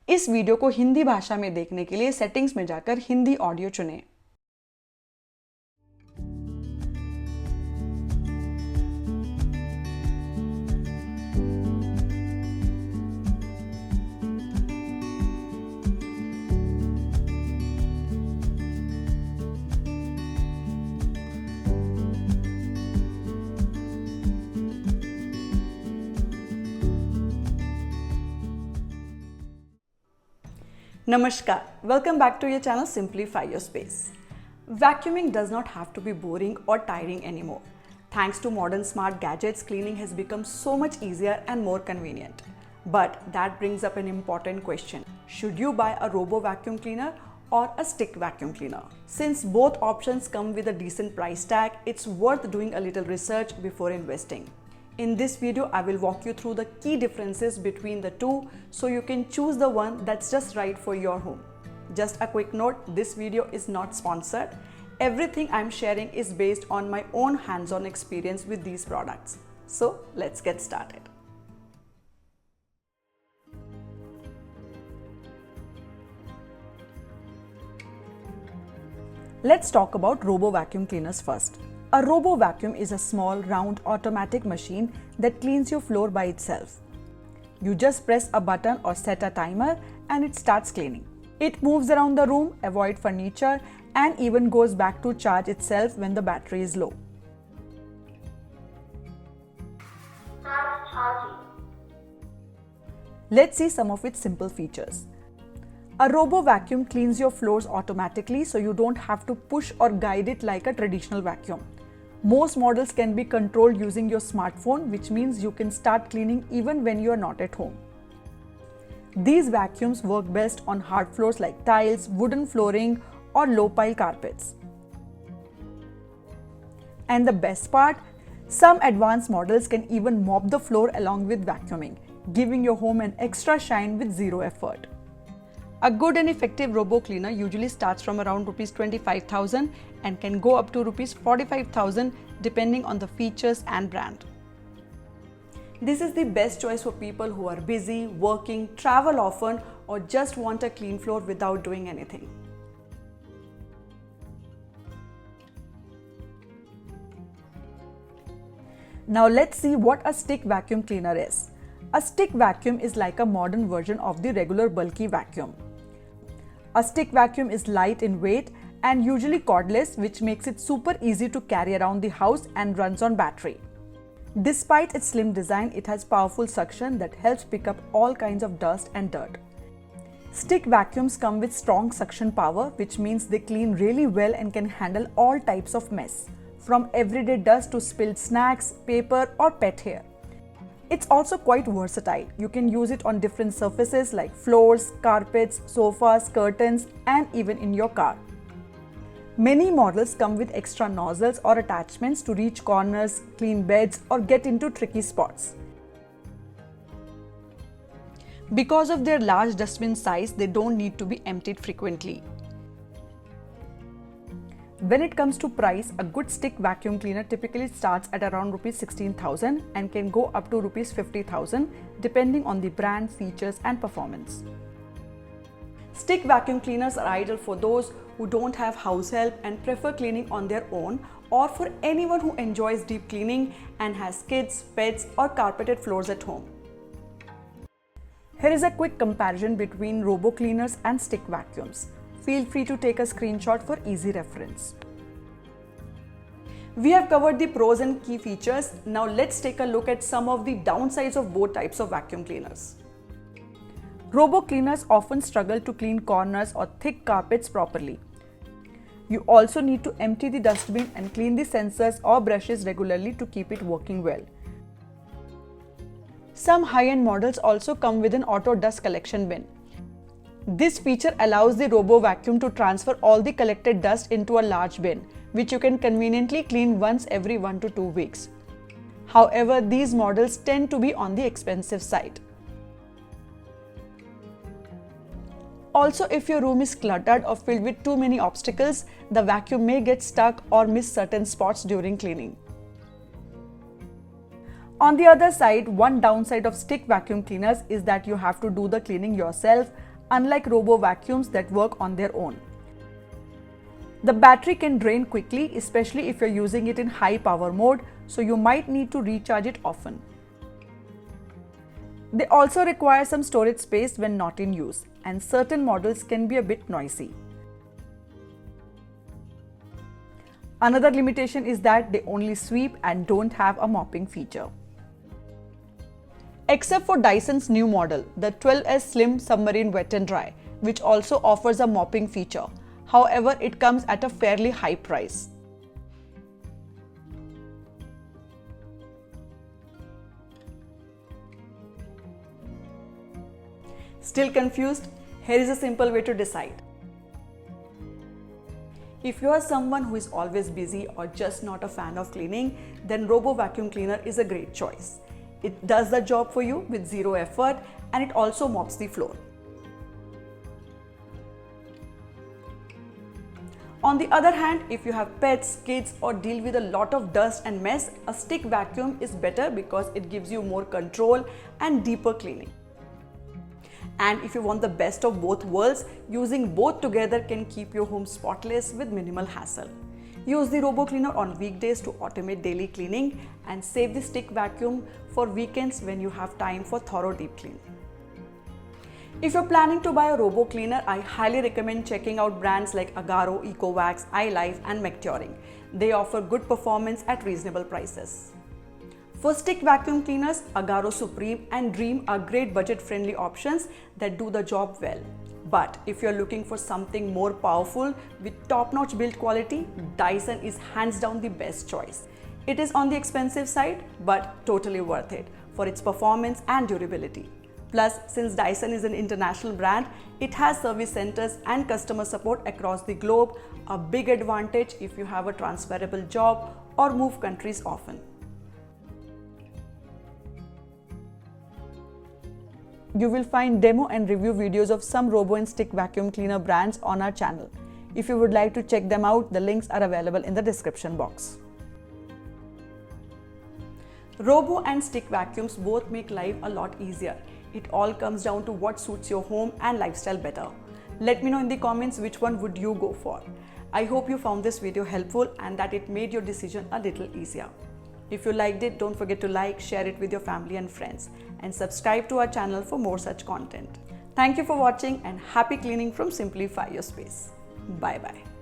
इस वीडियो को हिंदी भाषा में देखने के लिए सेटिंग्स में जाकर हिंदी ऑडियो चुनें। Namaskar, welcome back to your channel Simplify Your Space. Vacuuming does not have to be boring or tiring anymore. Thanks to modern smart gadgets, cleaning has become so much easier and more convenient. But that brings up an important question. Should you buy a robo vacuum cleaner or a stick vacuum cleaner? Since both options come with a decent price tag, it's worth doing a little research before investing. In this video, I will walk you through the key differences between the two so you can choose the one that's just right for your home. Just a quick note, this video is not sponsored. Everything I'm sharing is based on my own hands-on experience with these products. So let's get started. Let's talk about robo vacuum cleaners first. A robo vacuum is a small, round, automatic machine that cleans your floor by itself. You just press a button or set a timer and it starts cleaning. It moves around the room, avoids furniture, and even goes back to charge itself when the battery is low. Start charging. Let's see some of its simple features. A robo vacuum cleans your floors automatically so you don't have to push or guide it like a traditional vacuum. Most models can be controlled using your smartphone, which means you can start cleaning even when you are not at home. These vacuums work best on hard floors like tiles, wooden flooring, or low-pile carpets. And the best part, some advanced models can even mop the floor along with vacuuming, giving your home an extra shine with zero effort. A good and effective robo cleaner usually starts from around Rs 25,000 and can go up to Rs 45,000 depending on the features and brand. This is the best choice for people who are busy, working, travel often, or just want a clean floor without doing anything. Now let's see what a stick vacuum cleaner is. A stick vacuum is like a modern version of the regular bulky vacuum. A stick vacuum is light in weight and usually cordless, which makes it super easy to carry around the house and runs on battery. Despite its slim design, it has powerful suction that helps pick up all kinds of dust and dirt. Stick vacuums come with strong suction power, which means they clean really well and can handle all types of mess, from everyday dust to spilled snacks, paper, or pet hair. It's also quite versatile. You can use it on different surfaces like floors, carpets, sofas, curtains, and even in your car. Many models come with extra nozzles or attachments to reach corners, clean beds, or get into tricky spots. Because of their large dustbin size, they don't need to be emptied frequently. When it comes to price, a good stick vacuum cleaner typically starts at around Rs 16,000 and can go up to Rs 50,000 depending on the brand, features, and performance. Stick vacuum cleaners are ideal for those who don't have house help and prefer cleaning on their own, or for anyone who enjoys deep cleaning and has kids, pets, or carpeted floors at home. Here is a quick comparison between robo cleaners and stick vacuums. Feel free to take a screenshot for easy reference. We have covered the pros and key features. Now let's take a look at some of the downsides of both types of vacuum cleaners. Robo cleaners often struggle to clean corners or thick carpets properly. You also need to empty the dustbin and clean the sensors or brushes regularly to keep it working well. Some high-end models also come with an auto dust collection bin. This feature allows the robo vacuum to transfer all the collected dust into a large bin, which you can conveniently clean once every 1 to 2 weeks. However, these models tend to be on the expensive side. Also, if your room is cluttered or filled with too many obstacles, the vacuum may get stuck or miss certain spots during cleaning. On the other side, one downside of stick vacuum cleaners is that you have to do the cleaning yourself, unlike robo vacuums that work on their own. The battery can drain quickly, especially if you're using it in high power mode, so you might need to recharge it often. They also require some storage space when not in use, and certain models can be a bit noisy. Another limitation is that they only sweep and don't have a mopping feature. Except for Dyson's new model, the 12S Slim Submarine Wet and Dry, which also offers a mopping feature. However, it comes at a fairly high price. Still confused? Here is a simple way to decide. If you are someone who is always busy or just not a fan of cleaning, then Robo Vacuum Cleaner is a great choice. It does the job for you with zero effort, and it also mops the floor. On the other hand, if you have pets, kids, or deal with a lot of dust and mess, a stick vacuum is better because it gives you more control and deeper cleaning. And if you want the best of both worlds, using both together can keep your home spotless with minimal hassle. Use the Robo Cleaner on weekdays to automate daily cleaning, and save the stick vacuum for weekends when you have time for thorough deep cleaning. If you're planning to buy a Robo Cleaner, I highly recommend checking out brands like Agaro, EcoVax, iLife and Mecturing. They offer good performance at reasonable prices. For stick vacuum cleaners, Agaro Supreme and Dream are great budget-friendly options that do the job well. But if you're looking for something more powerful with top-notch build quality, Dyson is hands down the best choice. It is on the expensive side, but totally worth it for its performance and durability. Plus, since Dyson is an international brand, it has service centers and customer support across the globe, a big advantage if you have a transferable job or move countries often. You will find demo and review videos of some Robo and stick vacuum cleaner brands on our channel. If you would like to check them out, the links are available in the description box. Robo and stick vacuums both make life a lot easier. It all comes down to what suits your home and lifestyle better. Let me know in the comments which one would you go for. I hope you found this video helpful and that it made your decision a little easier. If you liked it, don't forget to like, share it with your family and friends, and subscribe to our channel for more such content. Thank you for watching, and happy cleaning from Simplify Your Space. Bye bye.